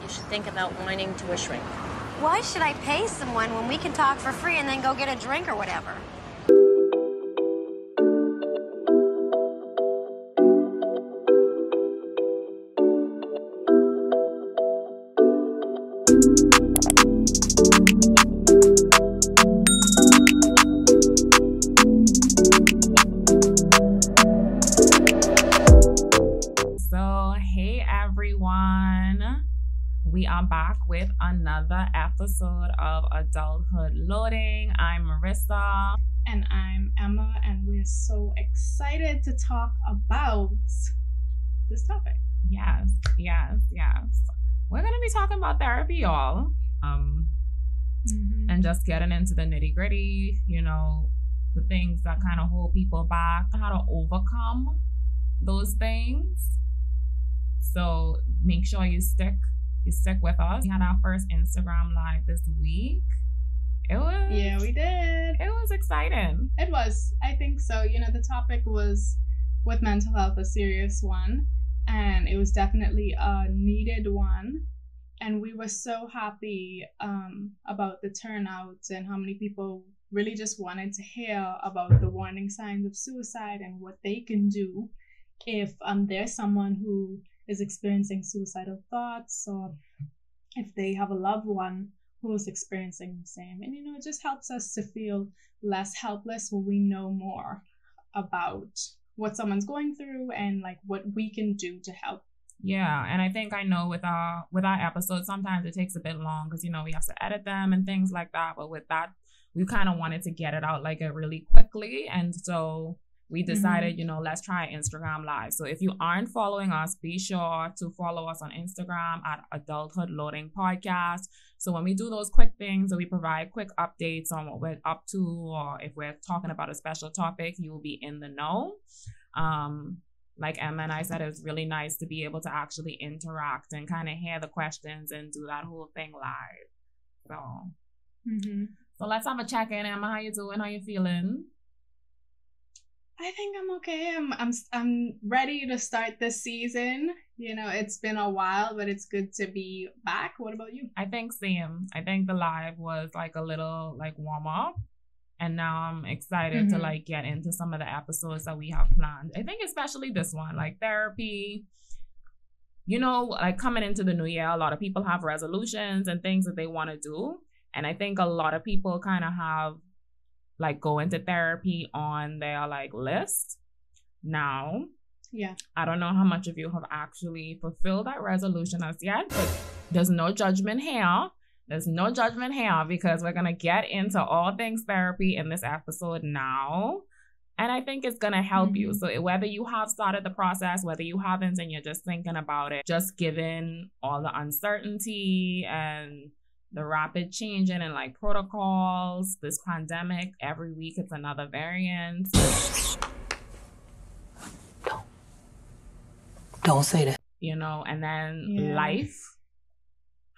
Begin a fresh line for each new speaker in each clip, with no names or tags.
you should think about whining to a shrink.
Why should I pay someone when we can talk for free and then go get a drink or whatever?
We are back with another episode of Adulthood Loading. I'm Marissa.
And I'm Emma, and we're so excited to talk about this topic.
Yes. We're going to be talking about therapy, y'all. And just getting into the nitty gritty, you know, the things that kind of hold people back, how to overcome those things. So make sure you stick with us. We had our first Instagram live this week.
Yeah, we did.
It was exciting.
It was. I think so. You know, the topic was with mental health, a serious one, and it was definitely a needed one. And we were so happy about the turnout and how many people really just wanted to hear about the warning signs of suicide and what they can do if there's someone who is experiencing suicidal thoughts, or if they have a loved one who's experiencing the same. And, you know, it just helps us to feel less helpless when we know more about what someone's going through and like what we can do to help.
Yeah, and I think I know with our episodes, sometimes it takes a bit long because, you know, we have to edit them and things like that. But with that, we kind of wanted to get it out like really quickly. And so we decided, you know, let's try Instagram Live. So if you aren't following us, be sure to follow us on Instagram at Adulthood Loading Podcast. So when we do those quick things, we provide quick updates on what we're up to, or if we're talking about a special topic, you will be in the know. Like Emma and I said, it's really nice to be able to actually interact and kind of hear the questions and do that whole thing live. So let's have a check-in. Emma, how you doing? How you feeling?
I think I'm okay. I'm ready to start this season. You know, it's been a while, but it's good to be back. What about you?
I think same. I think the live was like a little like warm up, and now I'm excited to like get into some of the episodes that we have planned. I think especially this one, like therapy. You know, like coming into the new year, a lot of people have resolutions and things that they want to do, and I think a lot of people kind of have like go into therapy on their like list now.
Yeah.
I don't know how much of you have actually fulfilled that resolution as yet, but there's no judgment here. There's no judgment here because we're going to get into all things therapy in this episode now. And I think it's going to help you. So whether you have started the process, whether you haven't and you're just thinking about it, just given all the uncertainty and the rapid changing and like protocols, this pandemic, every week it's another variant.
Don't say that.
You know, and then life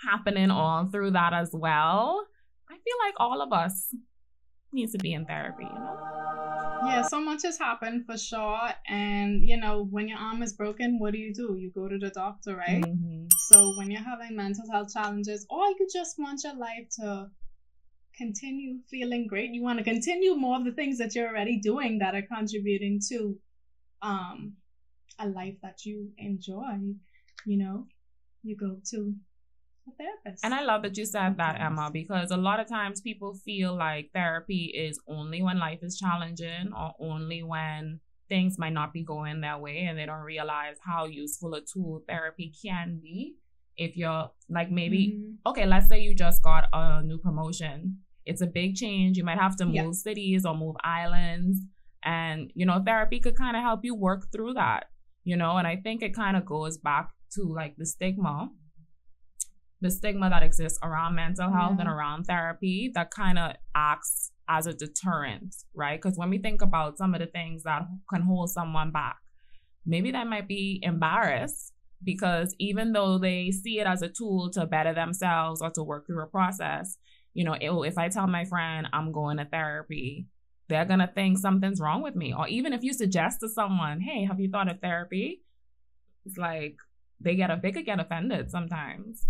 happening all through that as well. I feel like all of us needs to be in therapy, you know?
Yeah, so much has happened for sure. And, you know, when your arm is broken, what do? You go to the doctor, right? So when you're having mental health challenges, or you just want your life to continue feeling great, you want to continue more of the things that you're already doing that are contributing to a life that you enjoy, you know, you go to a therapist.
And I love that you said that, Emma, because a lot of times people feel like therapy is only when life is challenging or only when things might not be going their way, and they don't realize how useful a tool therapy can be. If you're like maybe, okay, let's say you just got a new promotion. It's a big change. You might have to move cities or move islands. And, you know, therapy could kind of help you work through that, you know, and I think it kind of goes back to like the stigma that exists around mental health and around therapy that kind of acts as a deterrent, right? Because when we think about some of the things that can hold someone back, maybe they might be embarrassed because even though they see it as a tool to better themselves or to work through a process, you know, if I tell my friend I'm going to therapy, they're going to think something's wrong with me. Or even if you suggest to someone, hey, have you thought of therapy? It's like they could get offended sometimes.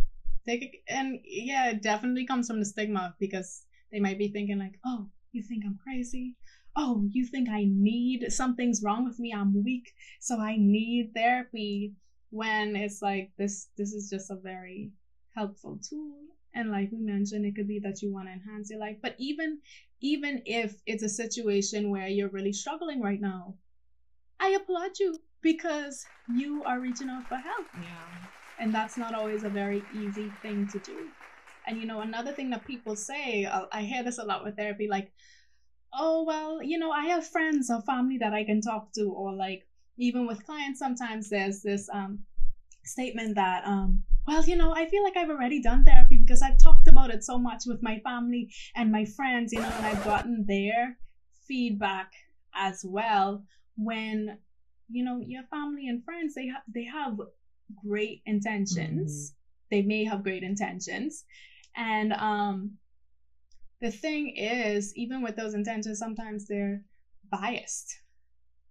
and yeah, it definitely comes from the stigma, because they might be thinking like, oh, you think I'm crazy? Oh, you think I need, something's wrong with me, I'm weak, so I need therapy. When it's like, this is just a very helpful tool. And like we mentioned, it could be that you want to enhance your life. But even if it's a situation where you're really struggling right now, I applaud you, because you are reaching out for help.
Yeah.
And that's not always a very easy thing to do. And you know, another thing that people say, I hear this a lot with therapy, like, oh, well, you know, I have friends or family that I can talk to. Or like, even with clients, sometimes there's this statement that, well, you know, I feel like I've already done therapy because I've talked about it so much with my family and my friends, you know, and I've gotten their feedback as well. When, you know, your family and friends, they have great intentions. They may have great intentions. And the thing is, even with those intentions, sometimes they're biased.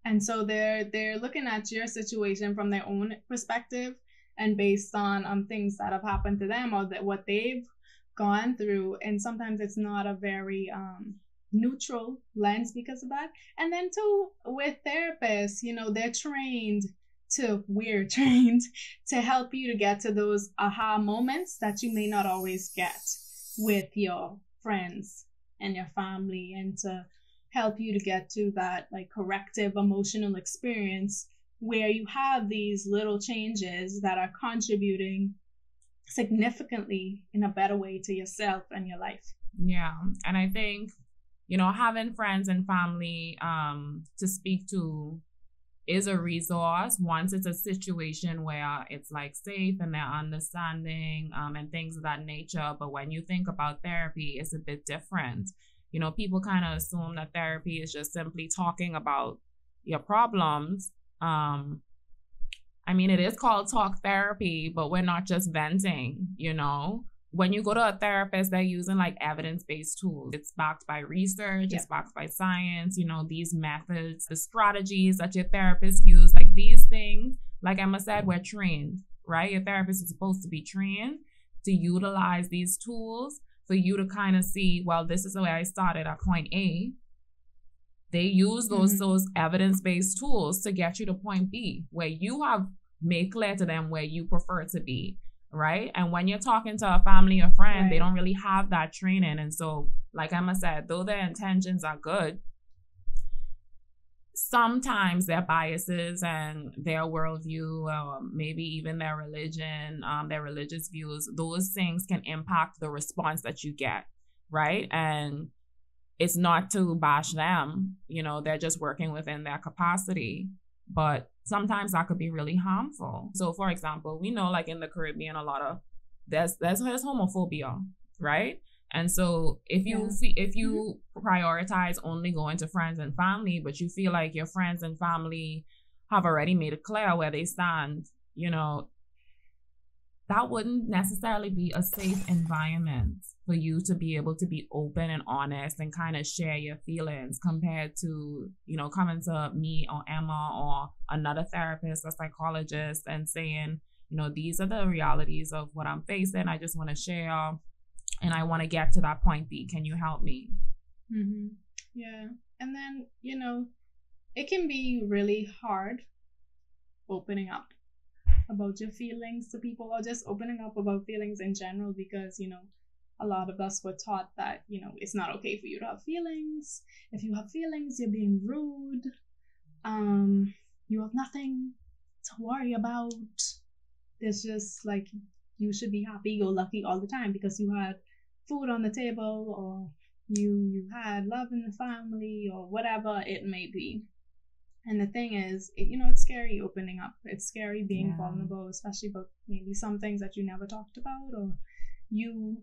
And so they're looking at your situation from their own perspective, and based on things that have happened to them, or that what they've gone through. And sometimes it's not a very neutral lens because of that. And then too, with therapists, you know, we're trained to help you to get to those aha moments that you may not always get with your friends and your family, and to help you to get to that like corrective emotional experience where you have these little changes that are contributing significantly in a better way to yourself and your life.
Yeah. And I think, you know, having friends and family to speak to is a resource once it's a situation where it's like safe and they're understanding and things of that nature. But when you think about therapy, it's a bit different. You know, people kind of assume that therapy is just simply talking about your problems. I mean, it is called talk therapy, but we're not just venting, you know. When you go to a therapist, they're using like evidence-based tools. It's backed by research, It's backed by science, you know, these methods, the strategies that your therapist use, like these things, like Emma said, we're trained, right? Your therapist is supposed to be trained to utilize these tools for you to kind of see, well, this is the way I started at point A. They use those evidence-based tools to get you to point B, where you have made clear to them where you prefer to be. Right. And when you're talking to a family or friend, they don't really have that training. And so, like Emma said, though their intentions are good, sometimes their biases and their worldview, maybe even their religion, their religious views, those things can impact the response that you get. Right. And it's not to bash them, you know, they're just working within their capacity. But sometimes that could be really harmful. So, for example, we know like in the Caribbean, a lot of there's homophobia, right? And so if you prioritize only going to friends and family, but you feel like your friends and family have already made it clear where they stand, you know, that wouldn't necessarily be a safe environment for you to be able to be open and honest and kind of share your feelings, compared to, you know, coming to me or Emma or another therapist or psychologist and saying, you know, these are the realities of what I'm facing. I just want to share and I want to get to that point B. Can you help me?
Yeah. And then, you know, it can be really hard opening up about your feelings to people, or just opening up about feelings in general, because, you know, a lot of us were taught that, you know, it's not okay for you to have feelings. If you have feelings, you're being rude. You have nothing to worry about. It's just like you should be happy-go-lucky all the time because you had food on the table, or you had love in the family, or whatever it may be. And the thing is, you know, it's scary opening up. It's scary being vulnerable, especially about maybe some things that you never talked about, or you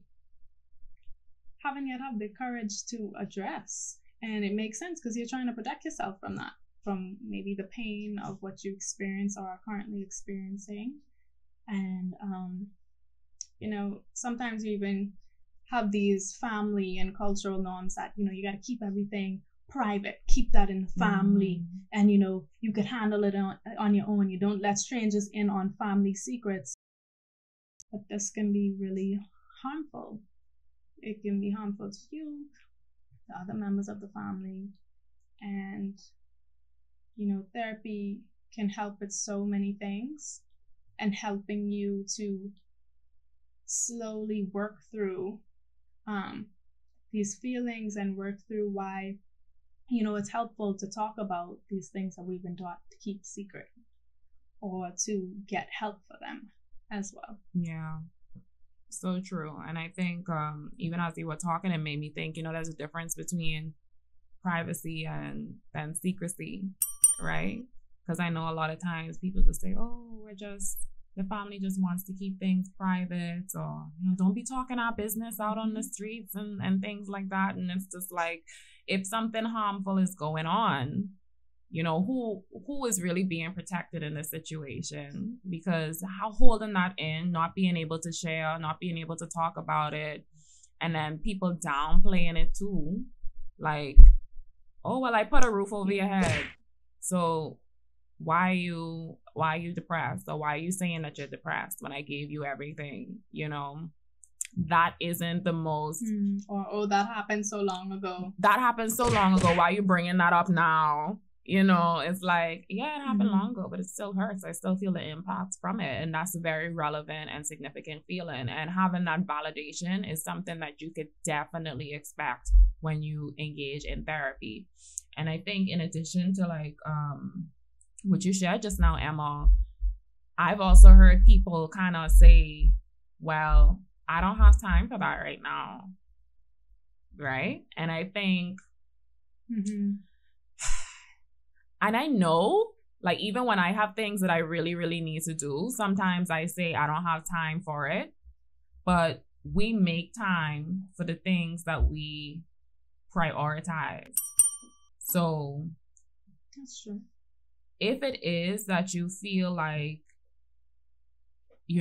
haven't yet had the courage to address. And it makes sense because you're trying to protect yourself from that, from maybe the pain of what you experience or are currently experiencing. And, you know, sometimes you even have these family and cultural norms that, you know, you got to keep everything private, keep that in the family, and, you know, you could handle it on your own. You don't let strangers in on family secrets. but this can be really harmful. It can be harmful to you, the other members of the family, and therapy can help with so many things, and helping you to slowly work through these feelings and work through why it's helpful to talk about these things that we've been taught to keep secret, or to get help for them as well.
Yeah, so true. And I think even as you were talking, it made me think, there's a difference between privacy and secrecy, right? Because I know a lot of times people just say, oh, the family just wants to keep things private, or don't be talking our business out on the streets and things like that. And it's just like, if something harmful is going on, who is really being protected in this situation? Because how holding that in, not being able to share, not being able to talk about it, and then people downplaying it too, like, oh well, I put a roof over your head, so why are you depressed, or why are you saying that you're depressed when I gave you everything? That isn't the most
or that happened so long ago.
Why are you bringing that up now? It's like, yeah, it happened long ago, but it still hurts. I still feel the impacts from it, and that's a very relevant and significant feeling. And having that validation is something that you could definitely expect when you engage in therapy. And I think in addition to like what you shared just now, Emma, I've also heard people kind of say, well, I don't have time for that right now. Right? And I think, and I know, like, even when I have things that I really, really need to do, sometimes I say I don't have time for it, but we make time for the things that we prioritize. So
that's true.
If it is that you feel like,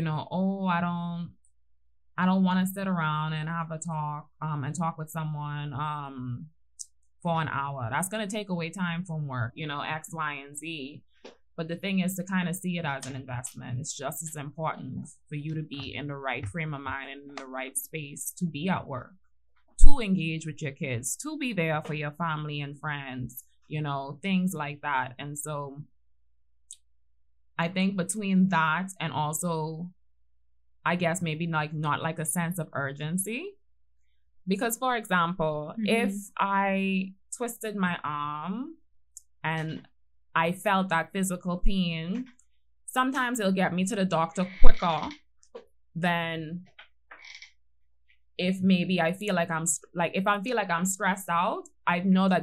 oh, I don't want to sit around and have a talk and talk with someone for an hour, that's going to take away time from work, X, Y, and Z. But the thing is to kind of see it as an investment. It's just as important for you to be in the right frame of mind and in the right space to be at work, to engage with your kids, to be there for your family and friends, things like that. And so I think between that and also, I guess maybe like not like a sense of urgency. Because, for example, if I twisted my arm and I felt that physical pain, sometimes it'll get me to the doctor quicker than if maybe I feel like if I feel like I'm stressed out, I know that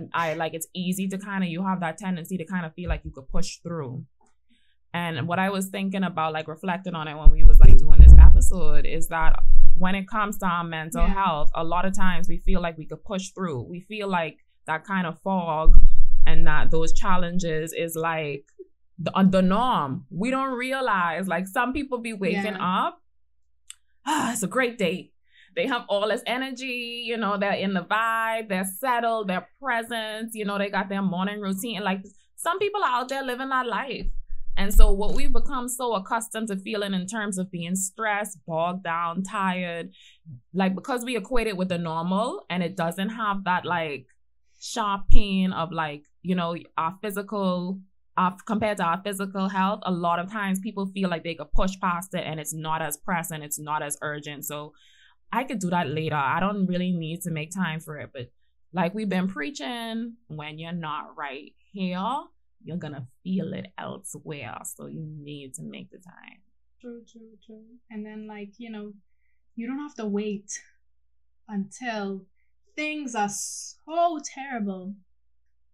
it's easy to you have that tendency to kind of feel like you could push through. And what I was thinking about, like reflecting on it when we was like doing this episode, is that when it comes to our mental health, a lot of times we feel like we could push through. We feel like that kind of fog and that those challenges is like the norm. We don't realize, like, some people be waking up, it's a great day. They have all this energy, they're in the vibe, they're settled, they're present, they got their morning routine. And like, some people are out there living that life. And so what we've become so accustomed to feeling in terms of being stressed, bogged down, tired, like, because we equate it with the normal, and it doesn't have that like sharp pain of like, our physical, compared to our physical health, a lot of times people feel like they could push past it and it's not as pressing, it's not as urgent. So I could do that later. I don't really need to make time for it. But like we've been preaching, when you're not right here, you're going to feel it elsewhere. So you need to make the time.
True. And then, like, you don't have to wait until things are so terrible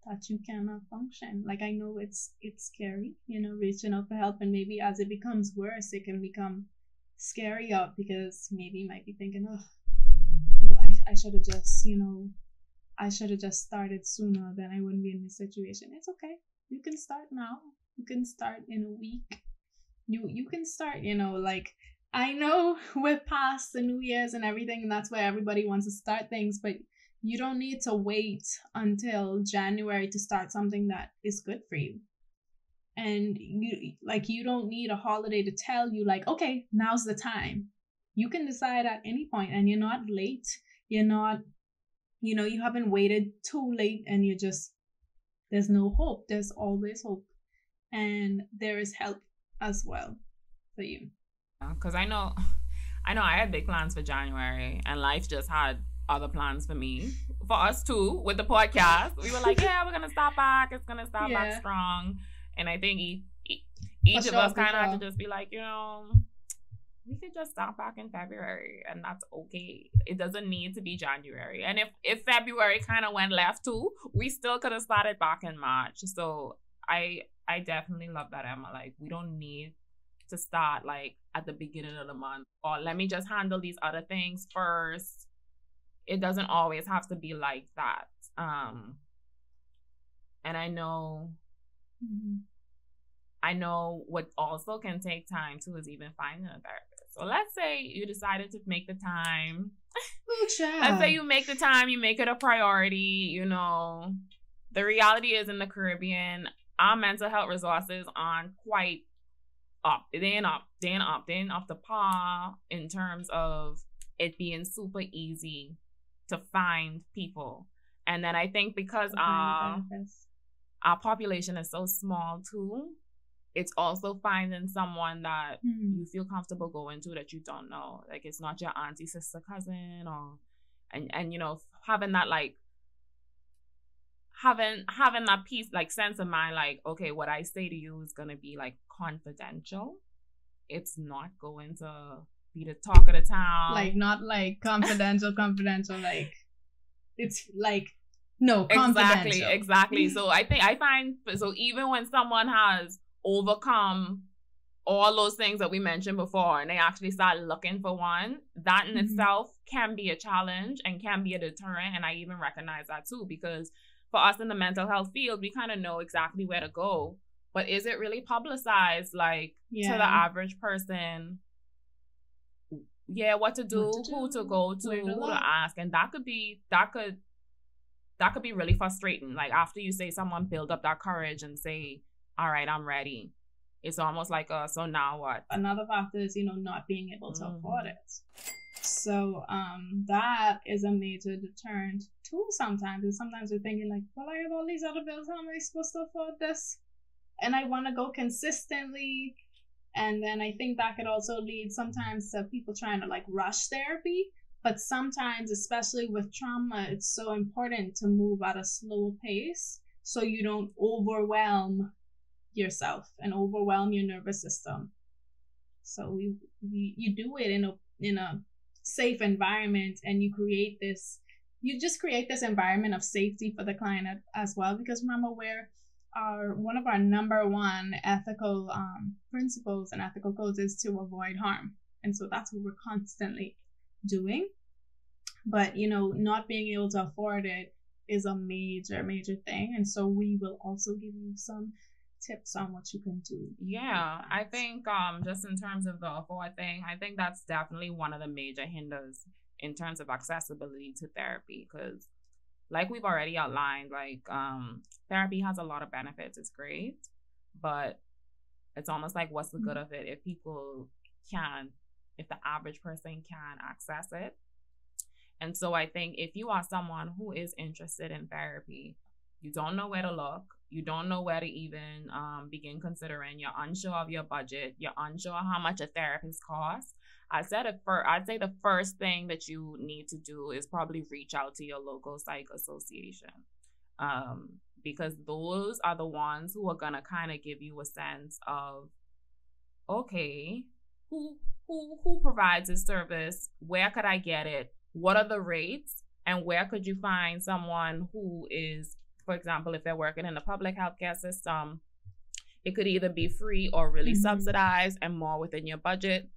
that you cannot function. Like, I know it's scary, reaching out for help. And maybe as it becomes worse, it can become scarier, because maybe you might be thinking, I should have just, I should have just started sooner, then I wouldn't be in this situation. It's okay. You can start now. You can start in a week. You can start, like, I know we're past the New Year's and everything, and that's where everybody wants to start things, but you don't need to wait until January to start something that is good for you. And you don't need a holiday to tell you, like, okay, now's the time. You can decide at any point, and you're not late. You're not, you haven't waited too late, and there's no hope. There's always hope. And there is help as well for you.
Because I know I had big plans for January, and life just had other plans for me. For us too, with the podcast. We were like, yeah, we're going to start back. It's going to start back strong. And I think each of us kind of had to just be like, we could just start back in February, and that's okay. It doesn't need to be January. And if February kind of went left too, we still could have started back in March. So I definitely love that, Emma. Like, we don't need to start like at the beginning of the month, or let me just handle these other things first. It doesn't always have to be like that. And I know what also can take time too is even finding a therapist. So let's say you decided to make the time. Let's say you make the time, you make it a priority. The reality is, in the Caribbean, our mental health resources aren't quite up. They ain't up to par in terms of it being super easy to find people. And then I think because our population is so small too, it's also finding someone that you feel comfortable going to that you don't know. Like, it's not your auntie, sister, cousin, and having that having that peace, like, sense of mind, like, okay, what I say to you is gonna be like confidential. It's not going to be the talk of the town. Like, not like confidential, like it's like, no, confidential. Exactly. So I find even when someone has overcome all those things that we mentioned before, and they actually start looking for one, that in itself can be a challenge and can be a deterrent. And I even recognize that too, because for us in the mental health field, we kind of know exactly where to go. But is it really publicized, like, to the average person? Yeah, what to do, who to go to, who to ask. And that could be really frustrating. Like, after you say someone build up that courage and say, all right, I'm ready, it's almost like, so now what? Another factor is, not being able to afford it. So that is a major deterrent too sometimes. And sometimes we're thinking like, well, I have all these other bills. How am I supposed to afford this? And I want to go consistently. And then I think that could also lead sometimes to people trying to like rush therapy. But sometimes, especially with trauma, it's so important to move at a slow pace so you don't overwhelm yourself and overwhelm your nervous system. So you do it in a safe environment, and you just create this environment of safety for the client as well. Because remember, one of our number one ethical principles and ethical codes is to avoid harm. And so that's what we're constantly doing. But, not being able to afford it is a major, major thing. And so we will also give you some tips on what you can do. Yeah, I think just in terms of the afford thing, I think that's definitely one of the major hinders in terms of accessibility to therapy. Because like we've already outlined, like therapy has a lot of benefits. It's great, but it's almost like, what's the good of it if the average person can access it? And so I think if you are someone who is interested in therapy, you don't know where to look, you don't know where to even begin considering, you're unsure of your budget, you're unsure how much a therapist costs, I'd say the first thing that you need to do is probably reach out to your local psych association, because those are the ones who are going to kind of give you a sense of, okay, who provides this service? Where could I get it? What are the rates? And where could you find someone who is, for example, if they're working in the public healthcare system, it could either be free or really subsidized and more within your budget.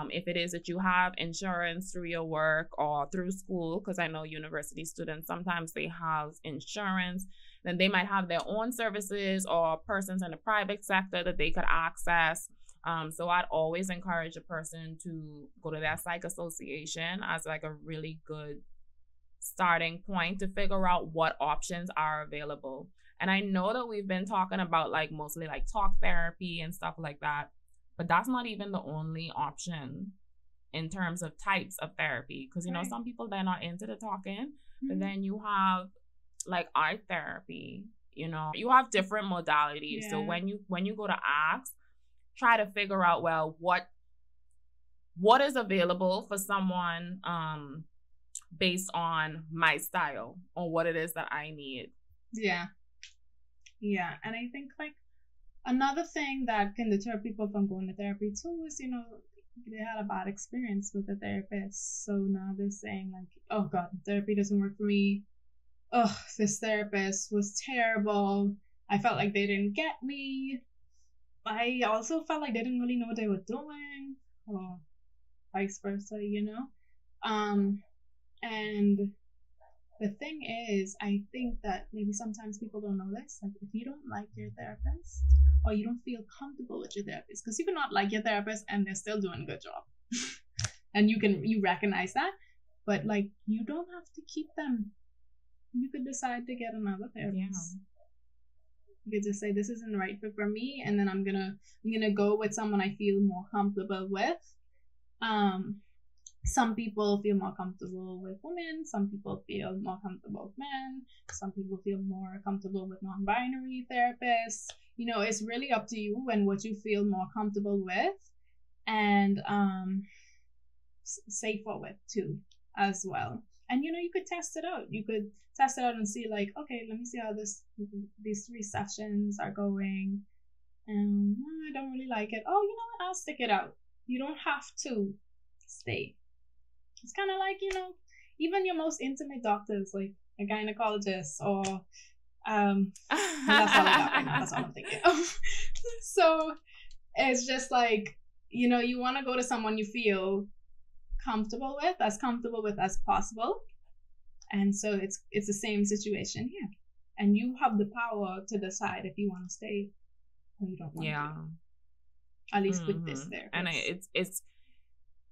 If it is that you have insurance through your work or through school, because I know university students, sometimes they have insurance, then they might have their own services or persons in the private sector that they could access. So I'd always encourage a person to go to their psych association as like a really good starting point to figure out what options are available. And I know that we've been talking about like mostly like talk therapy and stuff like that, but that's not even the only option. in terms of types of therapy. Because, you know,
Right.
some people, they're not into the talking, but
Mhm.
then you have like art therapy, you know, you have different modalities. So
Yeah.
when you go to ask, try to figure out, well, what is available for someone based on my style or what it is that I need.
Yeah. Yeah. And I think like another thing that can deter people from going to therapy too is, you know, they had a bad experience with the therapist. So now they're saying like, oh God, therapy doesn't work for me. Oh, this therapist was terrible. I felt like they didn't get me. I also felt like they didn't really know what they were doing, or vice versa, you know? And the thing is, I think that maybe sometimes people don't know this. Like, if you don't like your therapist or you don't feel comfortable with your therapist, because you can not like your therapist and they're still doing a good job, and you recognize that, but like you don't have to keep them. You could decide to get another therapist. You could just say this isn't the right fit for me, and then I'm gonna go with someone I feel more comfortable with. Some people feel more comfortable with women. Some people feel more comfortable with men. Some people feel more comfortable with non-binary therapists. You know, it's really up to you and what you feel more comfortable with, and safer with too, as well. And you know, you could test it out. You could test it out and see, like, okay, let me see how these 3 sessions are going. And I don't really like it. Oh, you know what? I'll stick it out. You don't have to stay. It's kind of like, you know, even your most intimate doctors, like a gynecologist, or that's all I got right now. That's all I'm thinking of. So it's just like, you know, you want to go to someone you feel comfortable with as possible. And so it's the same situation here. And you have the power to decide if you want to stay or you don't want to. At least with this therapist.
And it's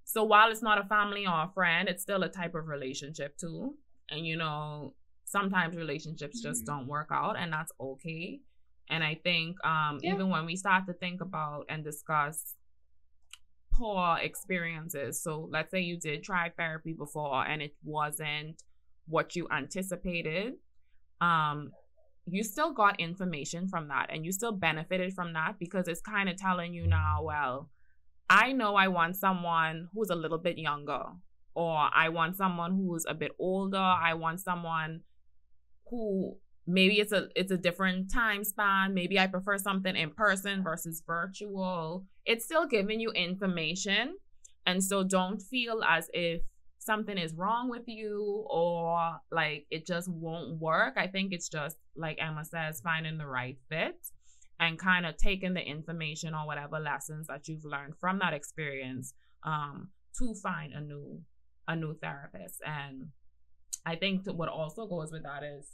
so while it's not a family or a friend, it's still a type of relationship too. And you know, sometimes relationships just don't work out, and that's okay. And I think even when we start to think about and discuss poor experiences, so let's say you did try therapy before and it wasn't what you anticipated, you still got information from that and you still benefited from that, because it's kind of telling you now, well, I know I want someone who's a little bit younger, or I want someone who's a bit older. I want someone who maybe it's a different time span. Maybe I prefer something in person versus virtual. It's still giving you information. And so don't feel as if something is wrong with you or like it just won't work. I think it's just, like Emma says, finding the right fit and kind of taking the information or whatever lessons that you've learned from that experience to find a new therapist. And I think what also goes with that is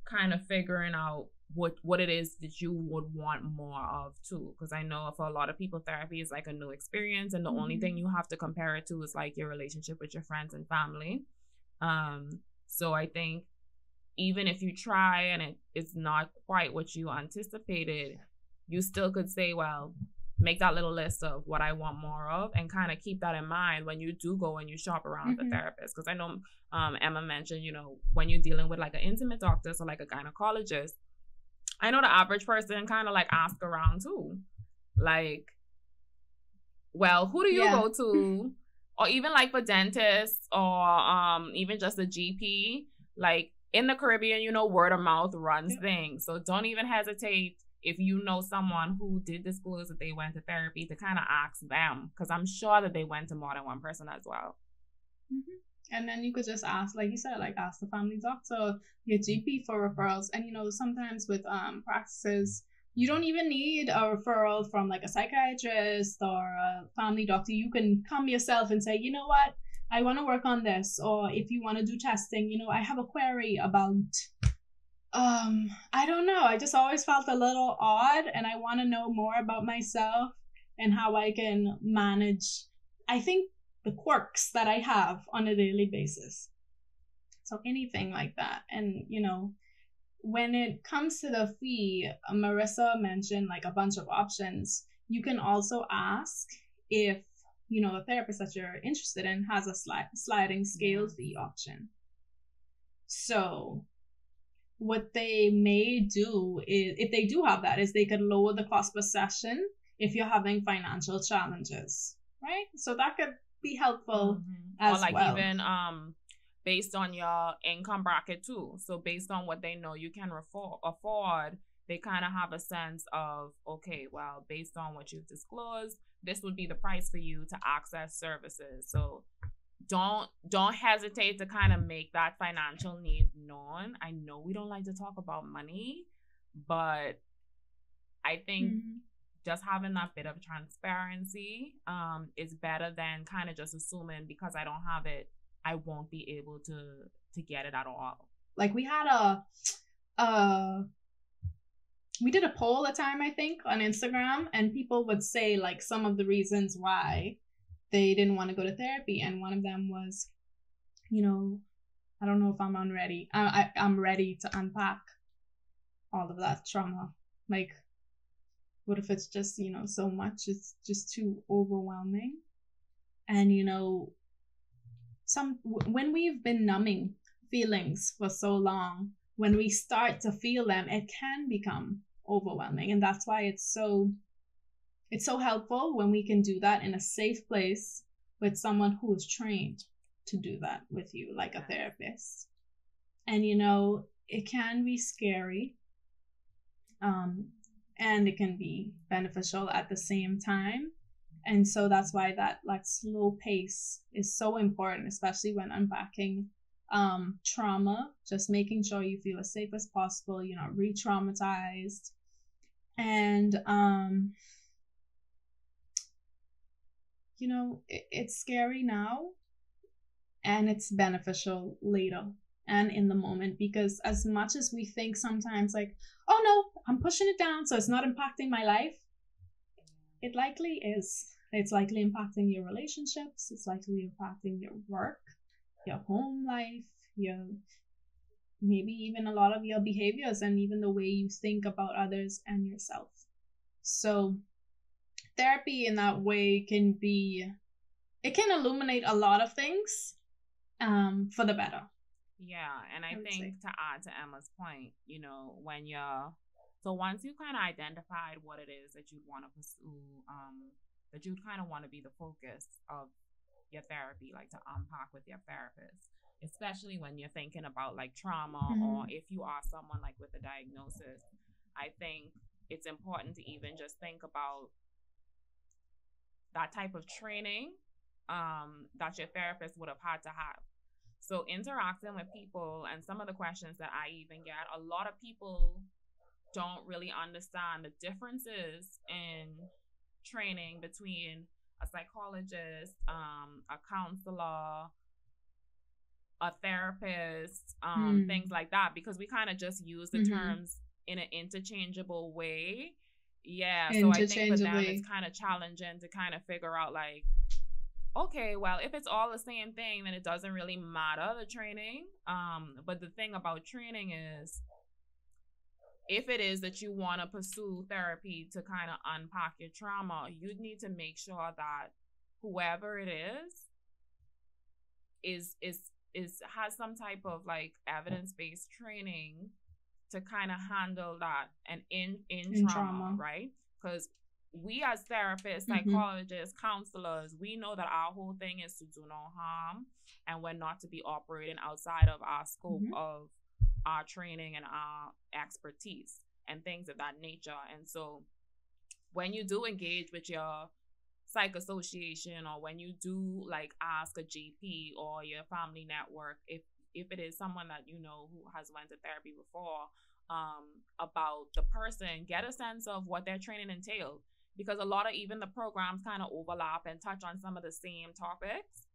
kind of figuring out what it is that you would want more of too. Because I know for a lot of people, therapy is like a new experience, and the only thing you have to compare it to is like your relationship with your friends and family. So I think even if you try and it's not quite what you anticipated, you still could say, well, make that little list of what I want more of and kind of keep that in mind when you do go and you shop around the therapist. Because I know Emma mentioned, you know, when you're dealing with like an intimate doctor, so like a gynecologist, I know the average person kind of like ask around too. Like, well, who do you go to? Or even like for dentists or even just a GP, like in the Caribbean, you know, word of mouth runs things. So don't even hesitate if you know someone who did disclose that they went to therapy to kind of ask them, because I'm sure that they went to more than one person as well.
And then you could just ask, like you said, like ask the family doctor, your GP for referrals. And you know, sometimes with practices, you don't even need a referral from like a psychiatrist or a family doctor. You can come yourself and say, you know what, I want to work on this. Or if you want to do testing, you know, I have a query about, I don't know. I just always felt a little odd and I want to know more about myself and how I can manage, I think, the quirks that I have on a daily basis. So anything like that. And, you know, when it comes to the fee, Marissa mentioned like a bunch of options. You can also ask if a therapist that you're interested in has a sliding scale fee option. So what they may do is, if they do have that, is they could lower the cost per session if you're having financial challenges, right? So that could be helpful as
or like
well.
even based on your income bracket too. So based on what they know you can afford, they kind of have a sense of, okay, well, based on what you've disclosed, this would be the price for you to access services. So don't hesitate to kind of make that financial need known. I know we don't like to talk about money, but I think just having that bit of transparency is better than kind of just assuming because I don't have it, I won't be able to get it at all.
Like we had we did a poll a time, I think, on Instagram, and people would say like some of the reasons why they didn't want to go to therapy, and one of them was, I don't know if I'm ready. I'm ready to unpack all of that trauma. Like, what if it's just, so much, it's just too overwhelming. And, when we've been numbing feelings for so long, when we start to feel them, it can become overwhelming. And that's why it's so helpful when we can do that in a safe place with someone who is trained to do that with you, like a therapist. And, it can be scary. And it can be beneficial at the same time. And so that's why that like slow pace is so important, especially when unpacking trauma, just making sure you feel as safe as possible, you're not re-traumatized. And, it's scary now and it's beneficial later and in the moment, because as much as we think sometimes like, oh no, I'm pushing it down so it's not impacting my life, it likely is. It's likely impacting your relationships. It's likely impacting your work, your home life, maybe even a lot of your behaviors and even the way you think about others and yourself. So therapy in that way can illuminate a lot of things for the better.
Yeah, and I think to add to Emma's point, once you kind of identified what it is that you'd want to pursue, that you'd kind of want to be the focus of your therapy, like to unpack with your therapist, especially when you're thinking about like trauma or if you are someone like with a diagnosis, I think it's important to even just think about that type of training that your therapist would have had to have. So interacting with people and some of the questions that I even get, a lot of people don't really understand the differences in training between a psychologist, a counselor, a therapist, things like that, because we kind of just use the terms in an interchangeable way. Yeah, so I think for them it's kind of challenging to kind of figure out like, okay, well, if it's all the same thing, then it doesn't really matter, the training. But the thing about training is, if it is that you want to pursue therapy to kind of unpack your trauma, you need to make sure that whoever it is has some type of like evidence-based training to kind of handle that and in trauma, right? Because we as therapists, psychologists, counselors, we know that our whole thing is to do no harm, and we're not to be operating outside of our scope of our training and our expertise and things of that nature. And so when you do engage with your psych association, or when you do like ask a GP or your family network, if it is someone that who has went to therapy before, about the person, get a sense of what their training entailed, because a lot of even the programs kind of overlap and touch on some of the same topics.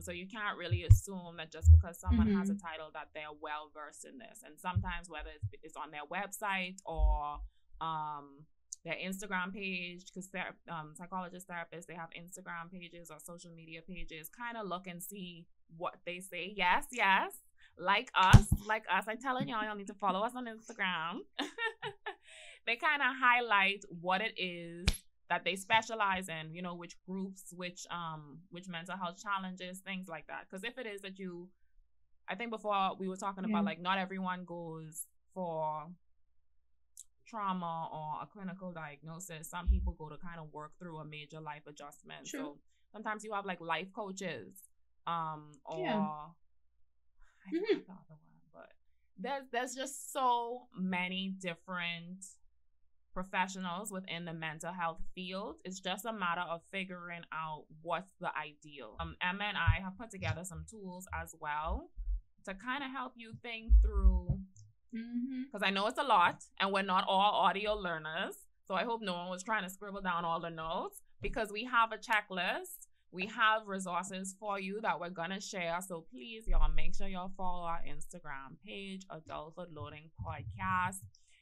So you can't really assume that just because someone has a title that they're well versed in this. And sometimes whether it's on their website or their Instagram page, because psychologists, therapists, they have Instagram pages or social media pages, kind of look and see what they say. Yes, like us. I'm telling y'all need to follow us on Instagram. They kind of highlight what it is that they specialize in, you know, which groups, which mental health challenges, things like that. Because if it is that I think before we were talking about like not everyone goes for trauma or a clinical diagnosis. Some people go to kind of work through a major life adjustment.
True.
So sometimes you have like life coaches, or I forgot the other one, but there's just so many different professionals within the mental health field. It's just a matter of figuring out what's the ideal. Emma and I have put together some tools as well to kind of help you think through, because I know it's a lot and we're not all audio learners, so I hope no one was trying to scribble down all the notes, because we have a checklist. We have resources for you that we're gonna share, so please y'all make sure y'all follow our Instagram page, Adulthood Loading Podcast,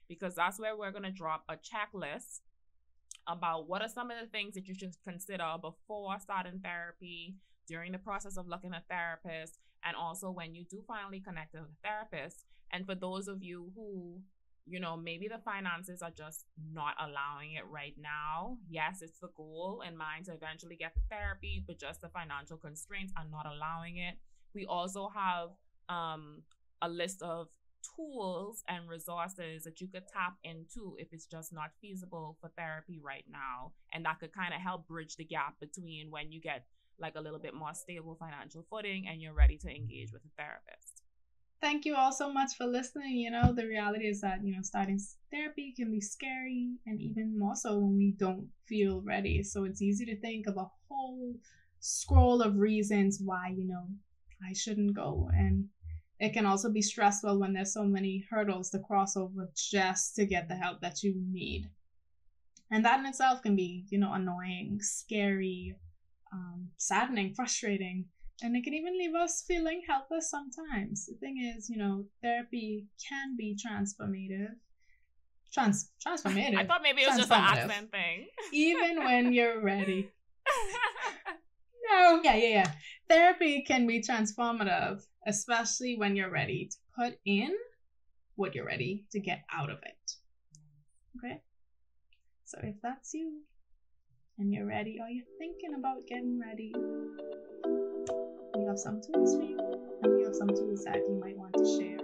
because that's where we're going to drop a checklist about what are some of the things that you should consider before starting therapy, during the process of looking at therapists, and also when you do finally connect with a therapist. And for those of you who, you know, maybe the finances are just not allowing it right now. Yes, it's the goal in mind to eventually get to therapy, but just the financial constraints are not allowing it. We also have a list of tools and resources that you could tap into if it's just not feasible for therapy right now, and that could kind of help bridge the gap between when you get like a little bit more stable financial footing and you're ready to engage with a therapist.
Thank you all so much for listening. You know, the reality is that, you know, starting therapy can be scary, and even more so when we don't feel ready. So it's easy to think of a whole scroll of reasons why, you know, I shouldn't go. And it can also be stressful when there's so many hurdles to cross over just to get the help that you need. And that in itself can be, you know, annoying, scary, saddening, frustrating. And it can even leave us feeling helpless sometimes. The thing is, you know, therapy can be transformative. Transformative.
I thought maybe it was just an accent thing.
Even when you're ready. No. Yeah. Therapy can be transformative, especially when you're ready to put in what you're ready to get out of it. Okay? So if that's you, and you're ready, or you're thinking about getting ready, we have some tools for you, and we have some tools that you might want to share.